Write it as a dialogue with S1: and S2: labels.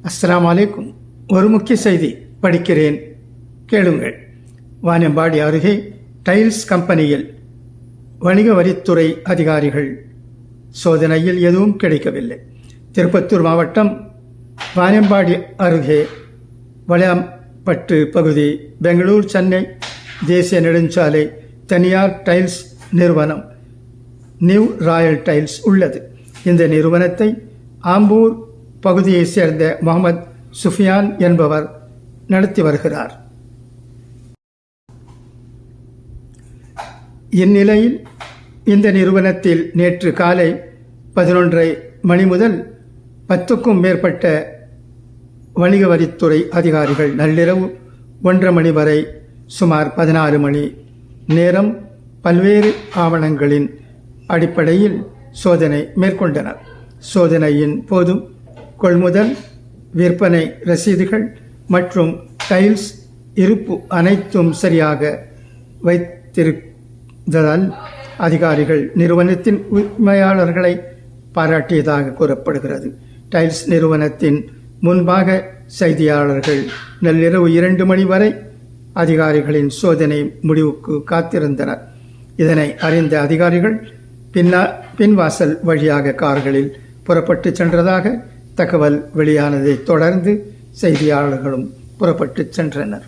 S1: அஸ்ஸலாமு அலைக்கும். ஒரு முக்கிய செய்தி படிக்கிறேன், கேளுங்கள். வாணியம்பாடி அருகே டைல்ஸ் கம்பெனியில் வணிக வரித்துறை அதிகாரிகள் சோதனையில் எதுவும் கிடைக்கவில்லை. திருப்பத்தூர் மாவட்டம் வாணியம்பாடி அருகே வளையம்பட்டு பகுதி பெங்களூர் சென்னை தேசிய நெடுஞ்சாலை தனியார் டைல்ஸ் நிறுவனம் நியூ ராயல் டைல்ஸ் உள்ளது. இந்த நிறுவனத்தை ஆம்பூர் பகுதியைச் சேர்ந்த முகமது சுஃபியான் என்பவர் நடத்தி வருகிறார். இந்நிலையில் இந்த நிறுவனத்தில் நேற்று காலை 11:30 மணி முதல் 10க்கும் மேற்பட்ட வணிக வரித்துறை அதிகாரிகள் நள்ளிரவு 1:30 மணி வரை சுமார் 14 மணி நேரம் பல்வேறு ஆவணங்களின் அடிப்படையில் சோதனை மேற்கொண்டனர். சோதனையின் போது கொள்முதல், விற்பனை ரசீதுகள் மற்றும் டைல்ஸ் இருப்பு அனைத்தும் சரியாக வைத்திருந்ததால் அதிகாரிகள் நிறுவனத்தின் உரிமையாளர்களை பாராட்டியதாக கூறப்படுகிறது. டைல்ஸ் நிறுவனத்தின் முன்பாக செய்தியாளர்கள் நள்ளிரவு 2 மணி வரை அதிகாரிகளின் சோதனை முடிவுக்கு காத்திருந்தனர். இதனை அறிந்த அதிகாரிகள் பின்வாசல் வழியாக கார்களில் புறப்பட்டு சென்றதாக தகவல் வெளியானதை தொடர்ந்து செய்தியாளர்களும் புறப்பட்டு சென்றனர்.